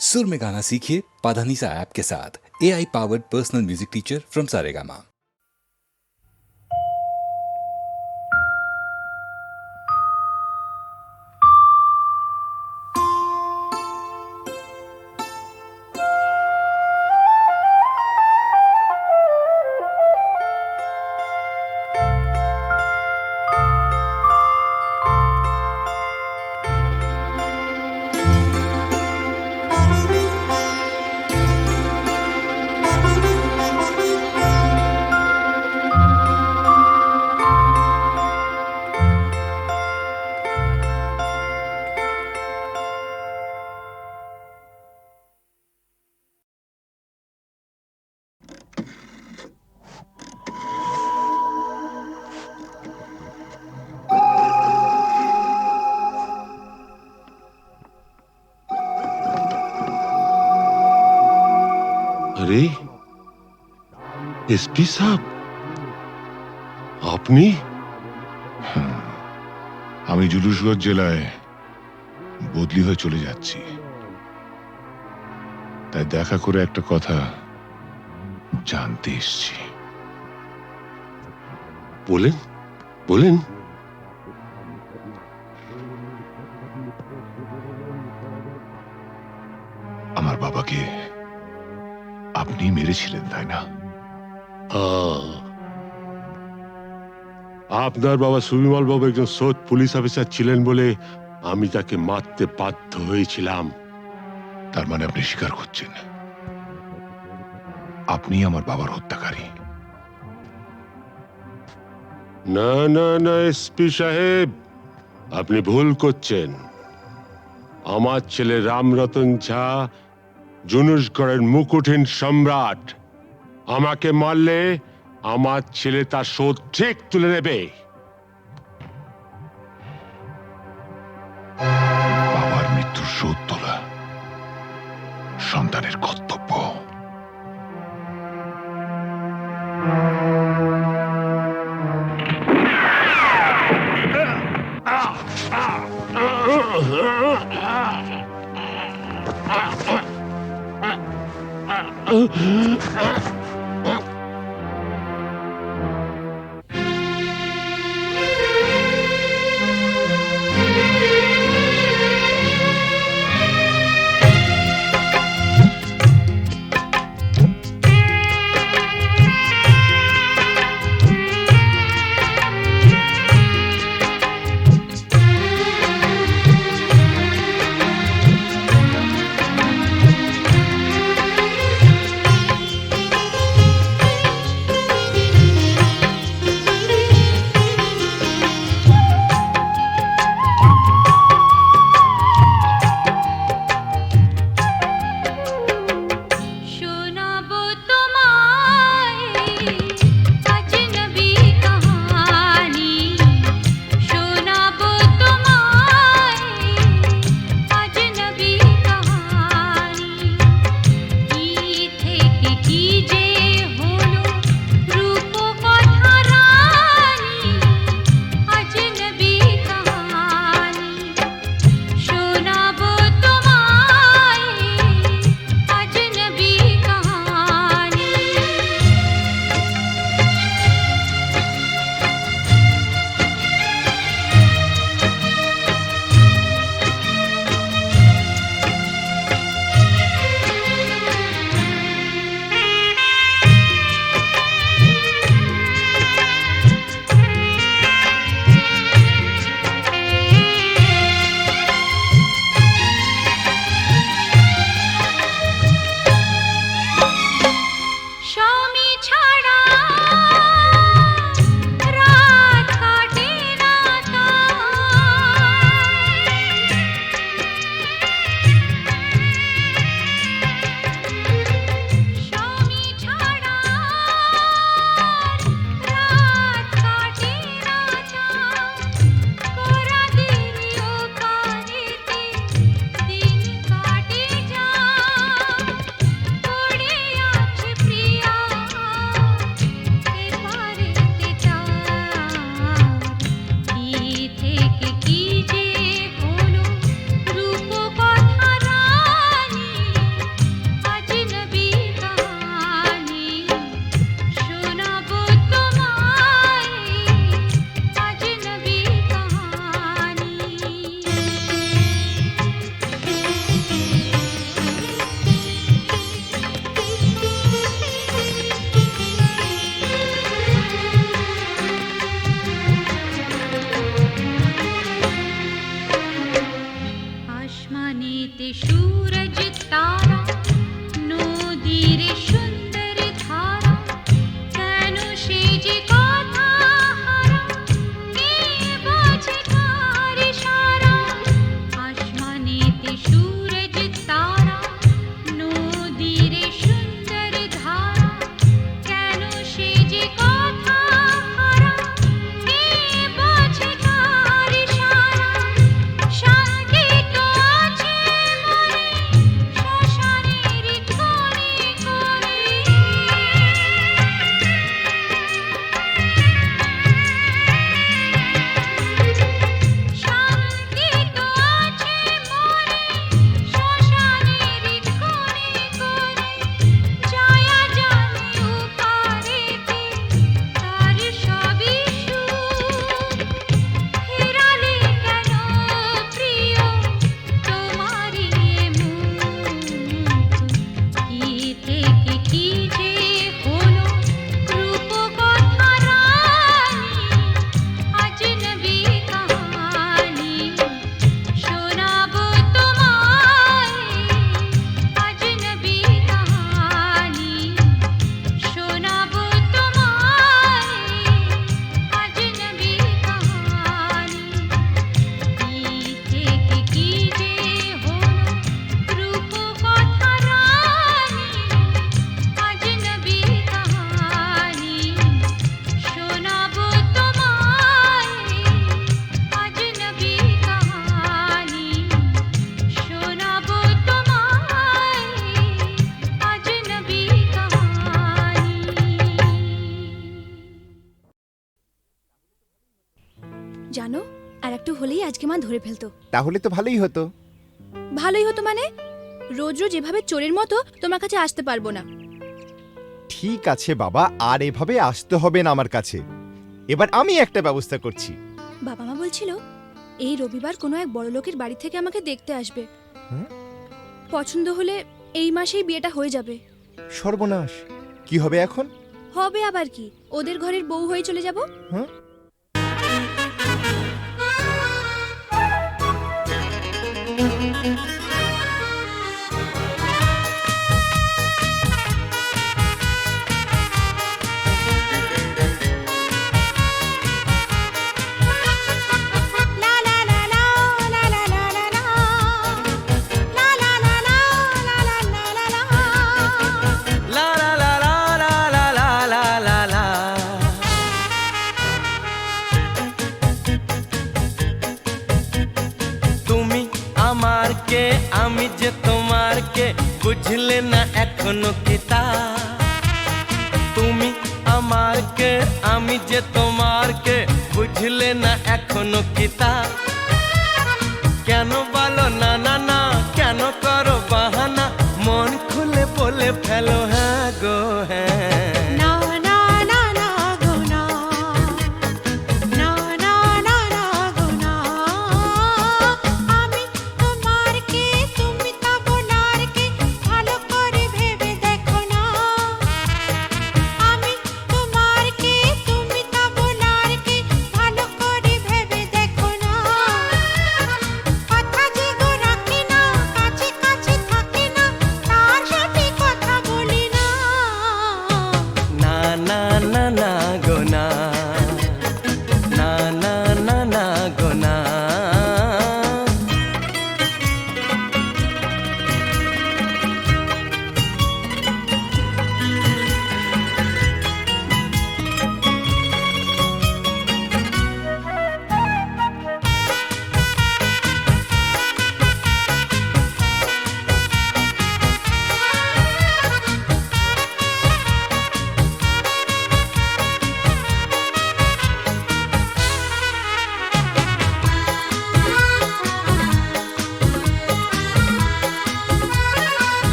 सुर में गाना सीखिए पाधानीसा ऐप के साथ। AI powered personal music teacher from Saregama. আরে এসপি সাহেব, আপনি? আমি জুলুসগঞ্জ জেলায় বদলি হয়ে চলে যাচ্ছি, তাই দেখা করে একটা কথা জানতে এসেছি। বলেন বলেন। আমার বাবাকে আপনি মেরেছিলেন, তাই না? আপনার বাবা সুবিমল বাবু একজন সৎ পুলিশ অফিসার ছিলেন বলে আমি তাকে মারতে বাধ্য হয়েছিলাম। তার মানে আপনি স্বীকার করছেন আপনি আমার বাবার হত্যাকারী? না না না এসপি সাহেব, আপনি ভুল করছেন। আমার ছেলে রামরতন ঝা জুনুসগড়ের মুকুটহীন সম্রাট। আমাকে মারলে আমার ছেলে তার শোধ ঠিক তুলে নেবে। বাবার মৃত্যুর শোধ তোলা সন্তানের কর্তব্য। হলেই আজকে মা ধরে ফেলতো। তাহলে তো ভালোই হতো। ভালোই হতো মানে? রোজ রোজ এভাবে চোরের মতো তোমার কাছে আসতে পারবো না। ঠিক আছে বাবা, আর এভাবে আসতে হবে না আমার কাছে। এবার আমি একটা ব্যবস্থা করছি। বাবা মা বলছিল এই রবিবার কোনো এক বড় লোকের বাড়ি থেকে আমাকে দেখতে আসবে। হ্যাঁ? পছন্দ হলে এই মাসেই বিয়েটা হয়ে যাবে। সর্বনাশ, কি হবে এখন? হবে আবার কি, ওদের ঘরের বউ হয়ে চলে যাব। হ্যাঁ? তুমি আমার কে, আমি যে তোমার কে, বুঝলে না এখনো কিতা। তুমি আমার কে, আমি যে তোমার কে, বুঝলে না এখনো কিতা। কেন বলো না না না, কেন করো বাহানা, মন খুলে বলে ফেলো হ্যাঁ গো হ্যাঁ।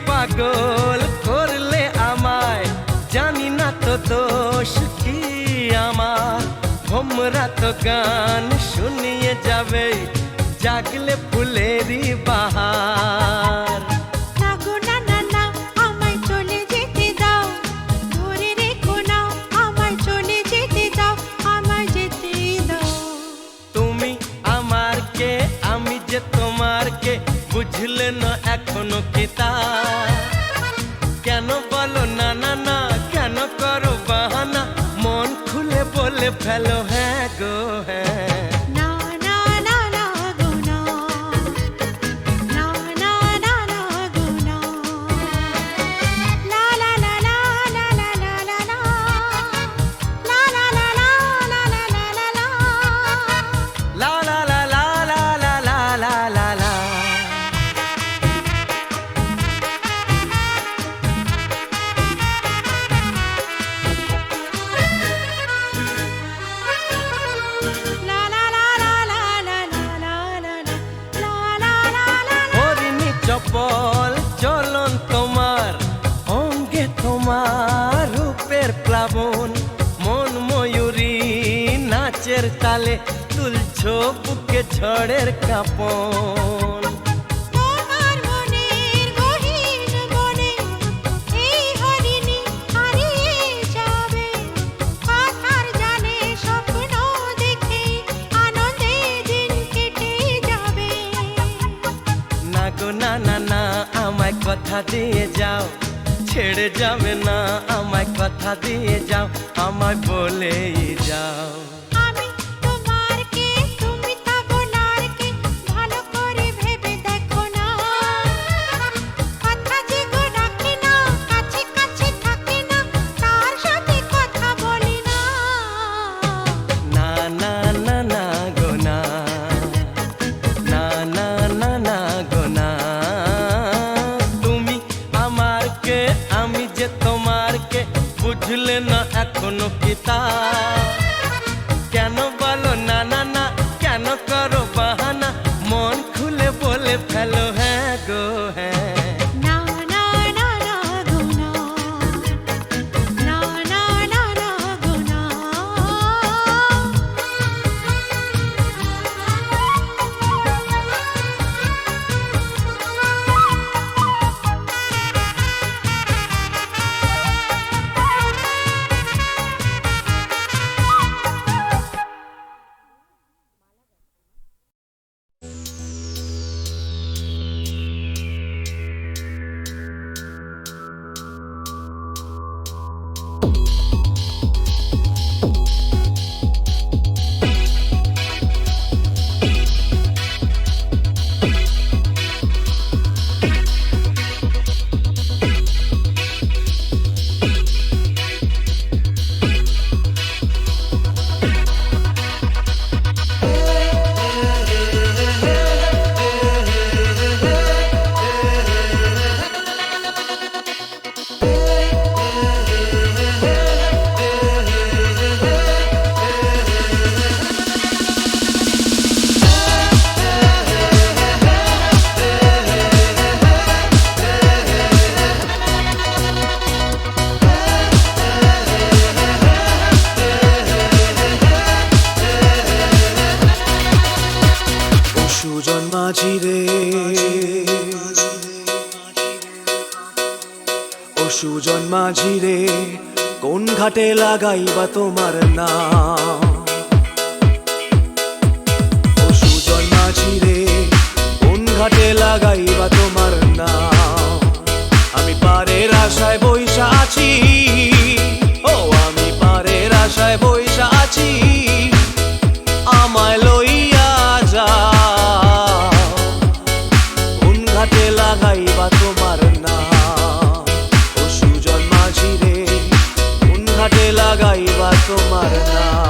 পাগল করলে আমায়, জানি না তো দোষ কি আমার। ভোমরা তো গান শুনিয়ে যাবে, জাগলে ফুলেরই বাহার। তুমি আমার কে, আমি যে তোমার কে, বুঝলে না এখনো কিতা। কেন বলো না না না, কেন করো বাহানা, মন খুলে বলে ফেলো হ্যাঁ গো হ্যাঁ। চপল চলন তোমার, অঙ্গে তোমার রূপের প্লাবন। মন ময়ূরী নাচের তালে, তুলছো বুকে ঝড়ের কাঁপন। না না না, আমায় কথা দিয়ে যাও, ছেড়ে যাবে না, আমায় কথা দিয়ে যাও, আমায় বলেই যাও। না বুঝলে না এখনো কি তা কেন বলো না না না কেন করো বাহানা মন খুলে বলে ফেলো হ্যাঁ গো হ্যাঁ না না না না গো না না না না না গো না সুজন মাঝি রে ও সুজন মাঝি রে কোন ঘাটে লাগাইবা তোমার নাম ও সুজন মাঝি রে কোন ঘাটে লাগাইবা তোমার নাম আমি পারের আশায় বইসা আছি ও আমি পারের আশায় বইসা আছি আমায় লইয়া যা ঘাটে লাগাইবা তোমার নাম ও সুজন মাঝি রে কোন ঘাটে লাগাইবা তোমার নাম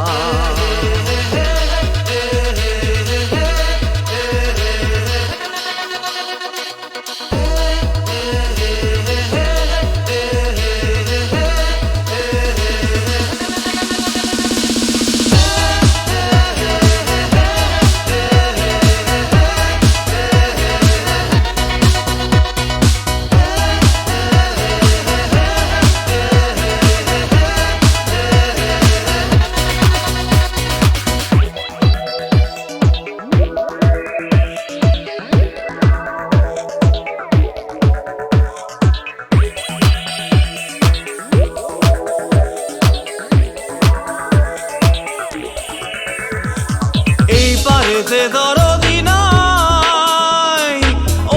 এই পারেতে দরদি নাই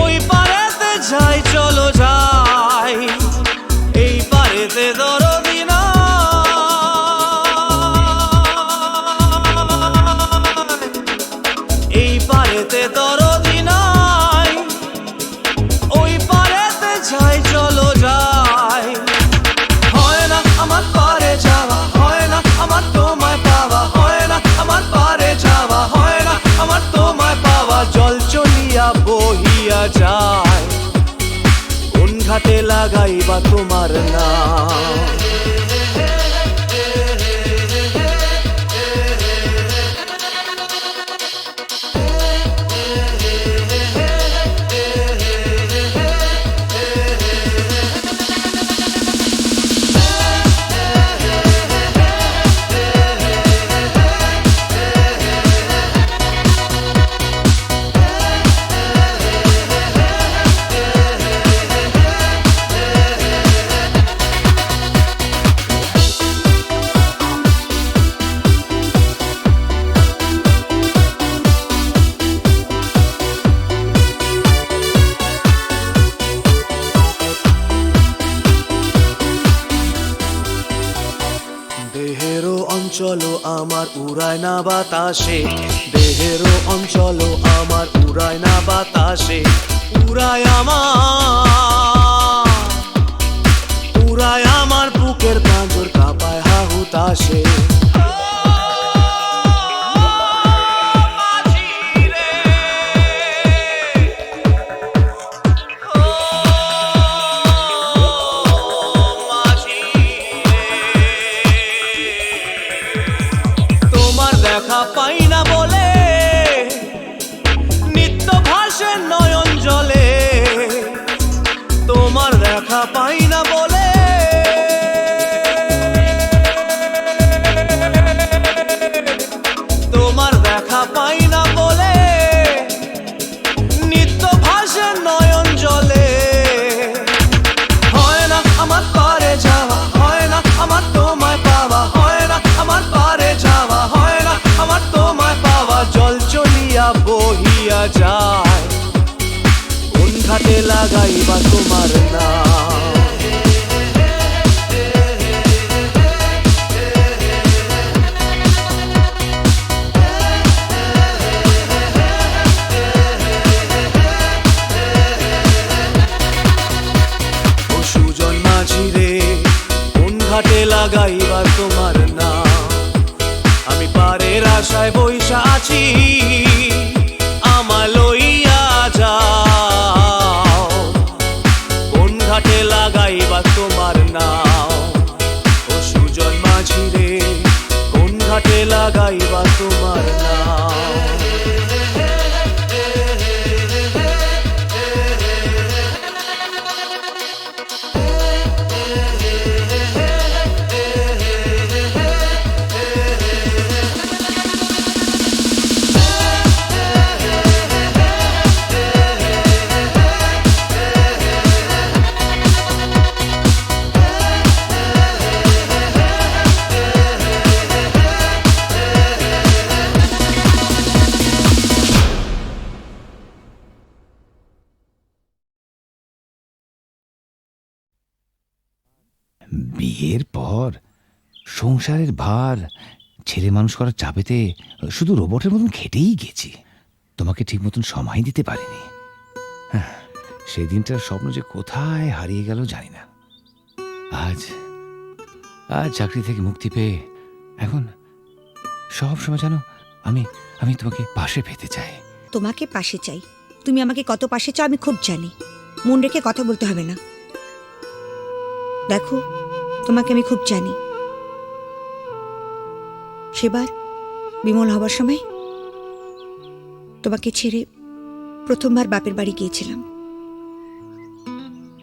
ওই পারেতে যাই চলো যাই এই পারেতে দরদি নাই এই পারেতে দরদি নাই ওই পারেতে যাই চলো যাই হয় না আমার পারে যাওয়া হয় না আমার তোমায় পাওয়া হয় না আমার পারে যাওয়া হয় না আমার তোমায় পাওয়া জল চলিয়া বহিয়া যায় কোন ঘাটে লাগাইবা তোমার নাম দেহেরও অঞ্চল আমার উড়ায় না বাতাসে দেহেরও অঞ্চল আমার উড়ায় না বাতাসে উড়ায় আমার বুকের পাঁজর কাঁপায় হাহুতাশে লাগাইবার তোমার নাম। ও সুজন মাঝি রে, কোন ঘাটে লাগাইবার তোমার নাম। আমি পারের আশায় বইসা আছি, আমায় লইয়া যাও। কোন ঘাটে লাগাইবা তোমার নাম। ও সুজন মাঝি রে, কোন ঘাটে লাগাইবা তোমার নাম। বিয়ের পর সংসারের ভার ছেলে মানুষ করার চাপেতে শুধু রোবটের মতন খেটেই গেছি। তোমাকে ঠিক মতন সময় দিতে পারিনি। সেদিনটার স্বপ্ন যে কোথায় হারিয়ে গেল জানি না। আজ চাকরি থেকে মুক্তি পেয়ে এখন সব সময় জানো আমি তোমাকে পাশে পেতে চাই। তোমাকে পাশে চাই, তুমি আমাকে কত পাশে চাও আমি খুব জানি। মন রেখে কথা বলতে হবে না। দেখো, তোমাকে আমি খুব জানি। সেবার বিমল হবার সময় তোমাকে ছেড়ে প্রথমবার বাপের বাড়ি গিয়েছিলাম।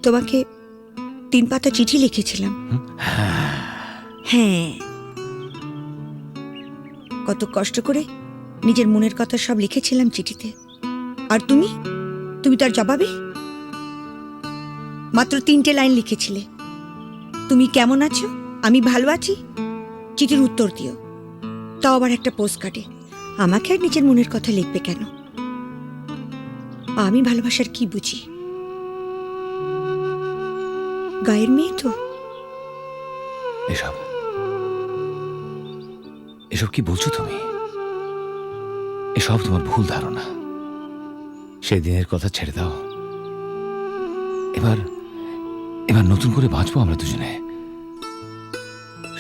তোমাকে 3 পাতা চিঠি লিখেছিলাম। হ্যাঁ, কত কষ্ট করে নিজের মনের কথা সব লিখেছিলাম চিঠিতে। আর তুমি তার জবাবে মাত্র 3টে লাইন লিখেছিলে, তুমি কেমন আছো, আমি ভালো আছি, চিঠির উত্তর দিও। তাও আবার একটা পোস্ট কার্ডে। আমাকে আর নিজের মনের কথা লিখবে কেন? আমি ভালোবাসার কি বুঝি? গায়ের মেয়ে তো। এসব কি বলছো তুমি? এসব তোমার ভুল ধারণা। সেদিনের কথা ছেড়ে দাও। এবার নতুন করে বাঁচবো আমরা দুজনে,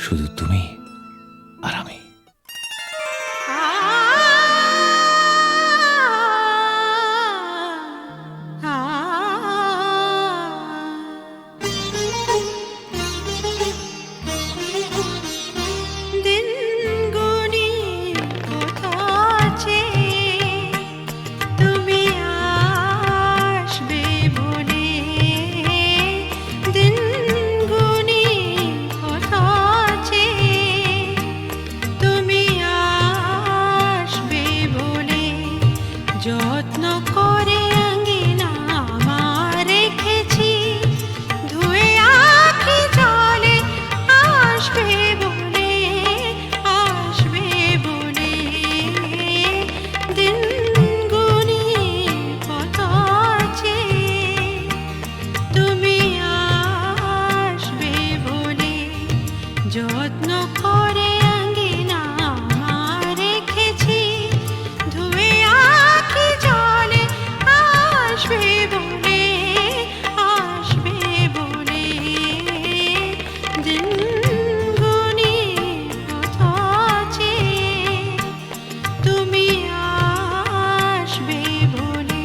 শুধু তুমি আর আমি। যত্ন করে আঙ্গিনা আমার রেখেছি, ধুয়ে আখি জলে আসবে বলে, আসবে বলে। দিন গুনি কত আছে, তুমি আসবে বলে। যত্ন করে আঙ্গিনা আমার রেখেছি, ধুয়ে আখি জলে আসবে বলে, আসবে বলে। দিন গুনি কত আছে, তুমি আসবে বলে।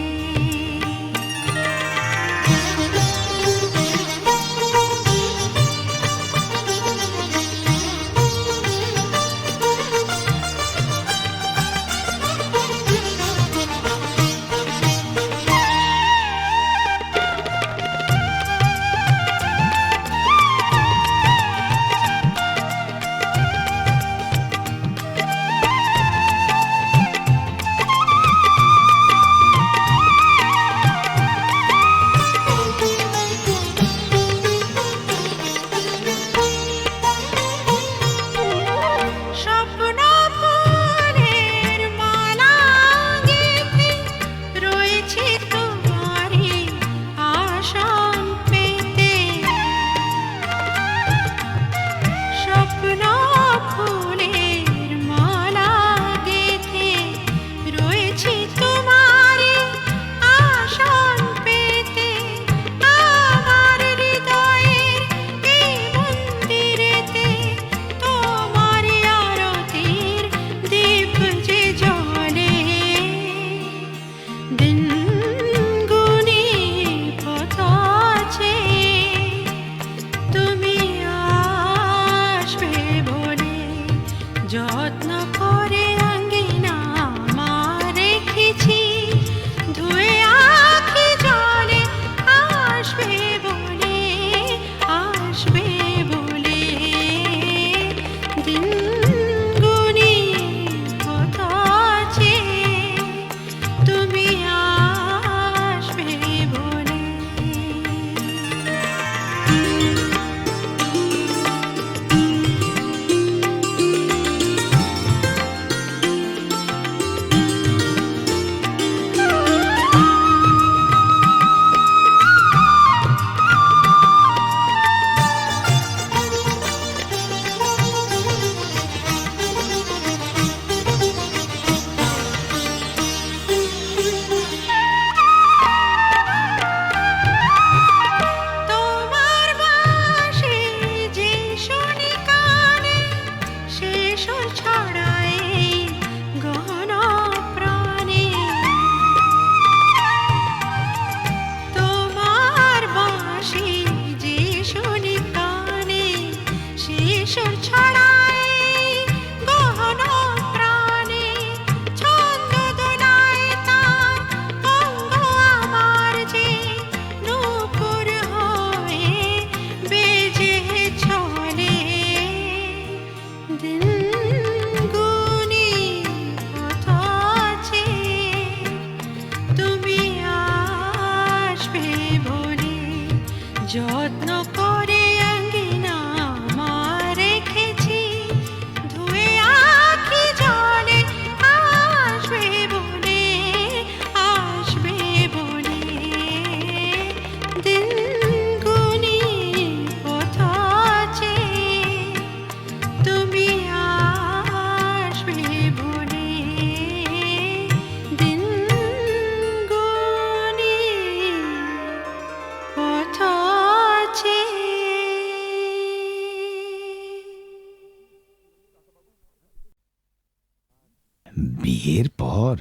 বিয়ের পর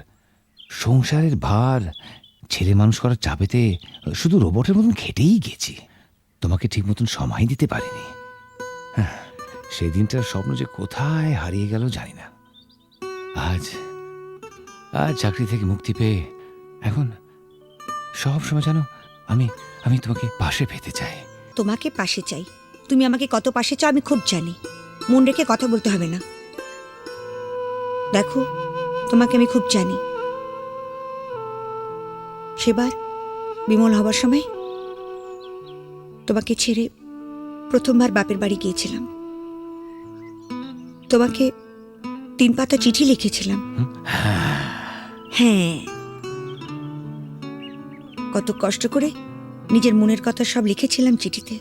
সংসারের ভার ছেলে মানুষ করার চাপেতে শুধু রোবটের মতন খেটেই গেছি, তোমাকে ঠিক মতন সময় দিতে পারিনি। হ্যাঁ, সেদিনটার স্বপ্ন যে কোথায় হারিয়ে গেল জানি না। আজ আজ চাকরি থেকে মুক্তি পেয়ে এখন সব সময় জানো আমি আমি তোমাকে পাশে পেতে চাই। তোমাকে পাশে চাই, তুমি আমাকে কত পাশে চাও আমি খুব জানি। মন রেখে কথা বলতে হবে না। দেখো, তোমাকে আমি খুব জানি। সেবার বিমল হবার সময় তোমাকে ছেড়ে প্রথমবার বাপের বাড়ি গিয়েছিলাম। তোমাকে 3 পাতা চিঠি লিখেছিলাম। হ্যাঁ, কত কষ্ট করে নিজের মনের কথা সব লিখেছিলাম চিঠিতে।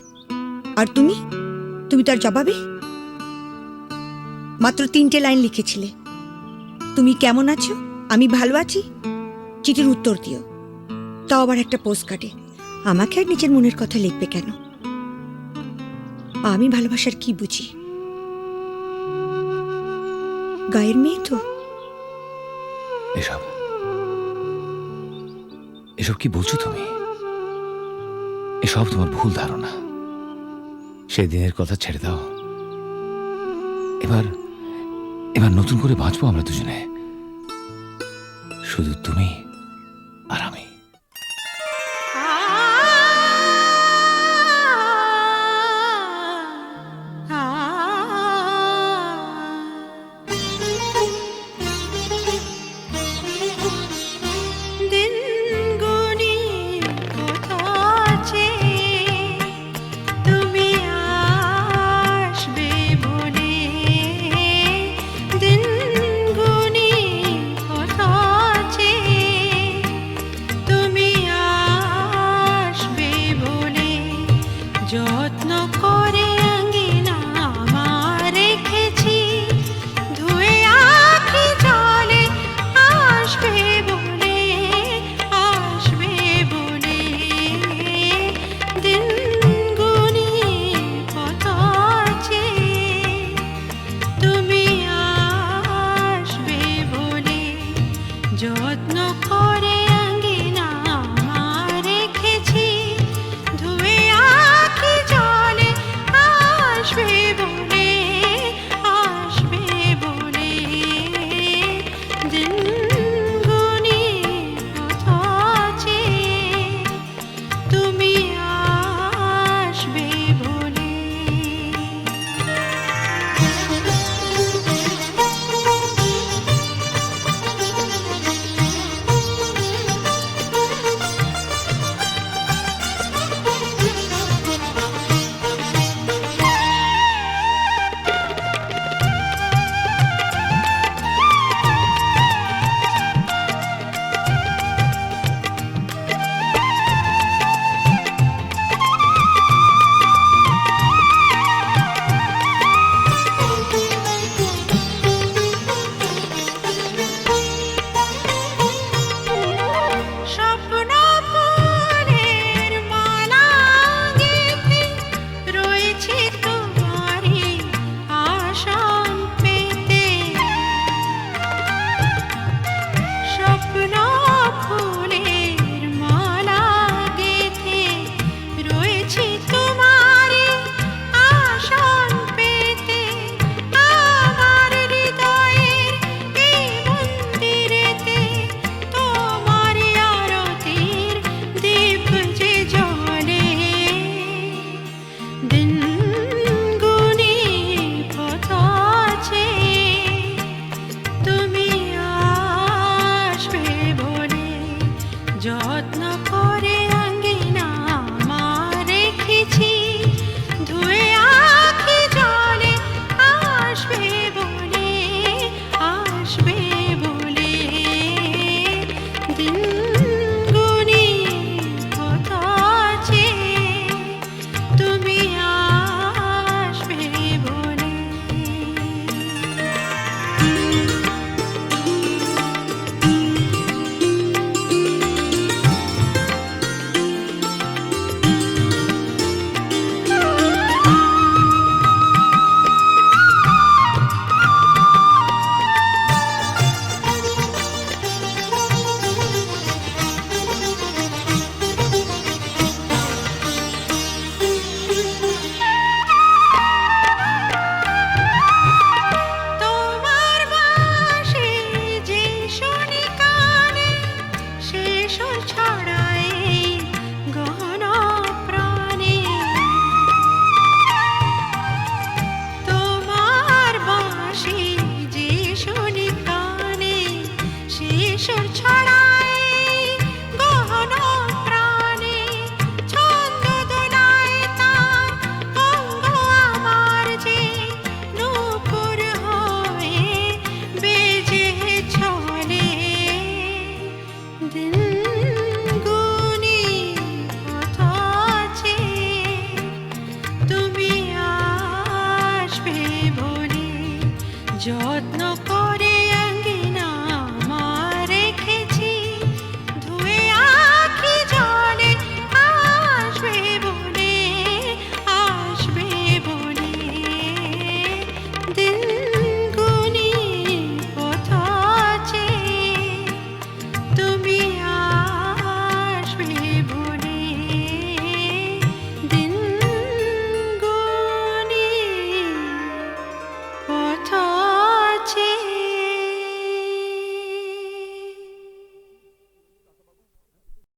আর তুমি তার জবাবে মাত্র 3টে লাইন লিখেছিলে, তুমি কেমন আছো, আমি ভালো আছি, চিঠির উত্তর দিও, তাও আবার একটা পোস্ট কার্ডে। আমাকে আর নিজের মনের কথা লিখবে কেন? আমি ভালোবাসার কি বুঝি? গায়ের মেয়ে তো। এসব এসব কি বলছো তুমি? এসব তোমার ভুল ধারণা। সেদিনের কথা ছেড়ে দাও। এবার নতুন করে বাঁচবো আমরা দুজনে, শুধু তুমি